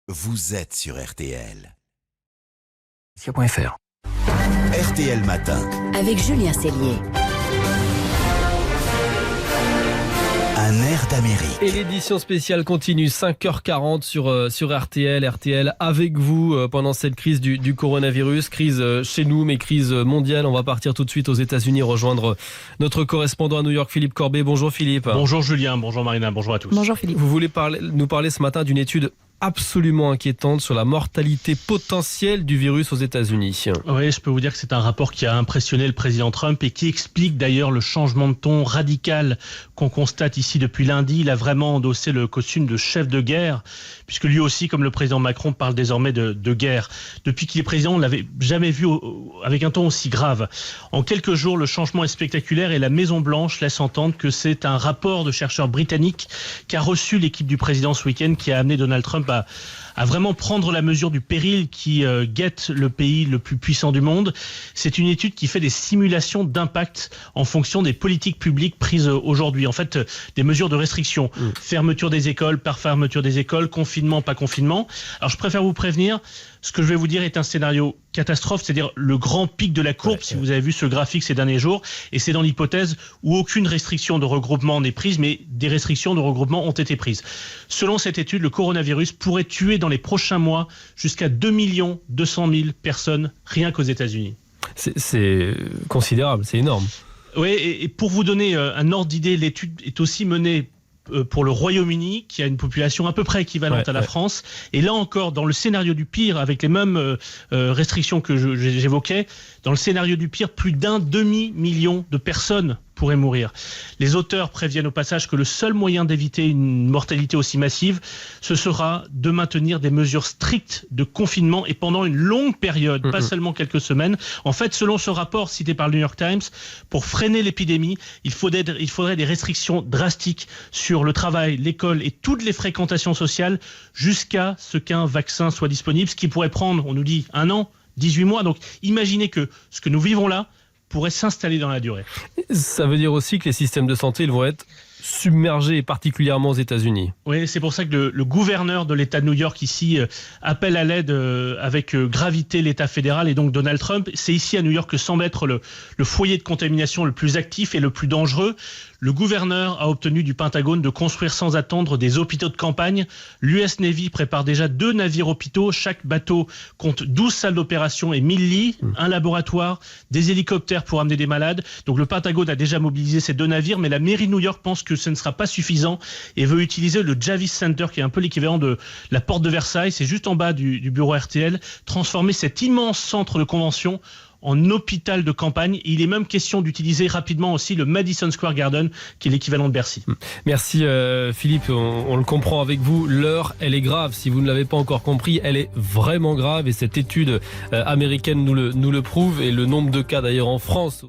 Vous êtes sur RTL. .fr. RTL Matin. Avec Julien Cellier. Un air d'Amérique. Et l'édition spéciale continue, 5h40 sur RTL. RTL avec vous pendant cette crise du coronavirus. Crise chez nous, mais crise mondiale. On va partir tout de suite aux États-Unis rejoindre notre correspondant à New York, Philippe Corbet. Bonjour Philippe. Bonjour Julien, bonjour Marina, bonjour à tous. Bonjour Philippe. Vous voulez nous parler ce matin d'une étude absolument inquiétante sur la mortalité potentielle du virus aux États-Unis. Oui, je peux vous dire que c'est un rapport qui a impressionné le président Trump et qui explique d'ailleurs le changement de ton radical qu'on constate ici depuis lundi. Il a vraiment endossé le costume de chef de guerre, puisque lui aussi, comme le président Macron, parle désormais de guerre. Depuis qu'il est président, on ne l'avait jamais vu avec un ton aussi grave. En quelques jours, le changement est spectaculaire et la Maison-Blanche laisse entendre que c'est un rapport de chercheurs britanniques qu'a reçu l'équipe du président ce week-end, qui a amené Donald Trump à vraiment prendre la mesure du péril qui guette le pays le plus puissant du monde. C'est une étude qui fait des simulations d'impact en fonction des politiques publiques prises aujourd'hui. En fait, des mesures de restriction. Fermeture des écoles, par fermeture des écoles, confinement, pas confinement. Alors je préfère vous prévenir, ce que je vais vous dire est un scénario catastrophe, c'est-à-dire le grand pic de la courbe, si vous avez vu ce graphique ces derniers jours, et c'est dans l'hypothèse où aucune restriction de regroupement n'est prise, mais des restrictions de regroupement ont été prises. Selon cette étude, le coronavirus pourrait tuer dans les prochains mois jusqu'à 2 200 000 personnes, rien qu'aux États-Unis. C'est considérable, c'est énorme. Oui, et pour vous donner un ordre d'idée, l'étude est aussi menée pour le Royaume-Uni, qui a une population à peu près équivalente à la France. Et là encore, dans le scénario du pire, avec les mêmes restrictions que j'évoquais, dans le scénario du pire, plus d'un demi-million de personnes pourraient mourir. Les auteurs préviennent au passage que le seul moyen d'éviter une mortalité aussi massive, ce sera de maintenir des mesures strictes de confinement et pendant une longue période, pas seulement quelques semaines. En fait, selon ce rapport cité par le New York Times, pour freiner l'épidémie, il faudrait des restrictions drastiques sur le travail, l'école et toutes les fréquentations sociales jusqu'à ce qu'un vaccin soit disponible, ce qui pourrait prendre, on nous dit, 1 an, 18 mois. Donc imaginez que ce que nous vivons là pourrait s'installer dans la durée. Ça veut dire aussi que les systèmes de santé ils vont être submergés, particulièrement aux États-Unis. Oui, c'est pour ça que le gouverneur de l'État de New York ici appelle à l'aide avec gravité l'État fédéral et donc Donald Trump. C'est ici à New York que semble être le foyer de contamination le plus actif et le plus dangereux. Le gouverneur a obtenu du Pentagone de construire sans attendre des hôpitaux de campagne. L'US Navy prépare déjà 2 navires hôpitaux. Chaque bateau compte 12 salles d'opération et 1000 lits, un laboratoire, des hélicoptères pour amener des malades. Donc le Pentagone a déjà mobilisé ces 2 navires, mais la mairie de New York pense que ce ne sera pas suffisant et veut utiliser le Javits Center, qui est un peu l'équivalent de la porte de Versailles. C'est juste en bas du bureau RTL. Transformer cet immense centre de convention en hôpital de campagne. Il est même question d'utiliser rapidement aussi le Madison Square Garden, qui est l'équivalent de Bercy. Merci Philippe, on le comprend avec vous, l'heure elle est grave. Si vous ne l'avez pas encore compris, elle est vraiment grave et cette étude américaine nous le prouve, et le nombre de cas d'ailleurs en France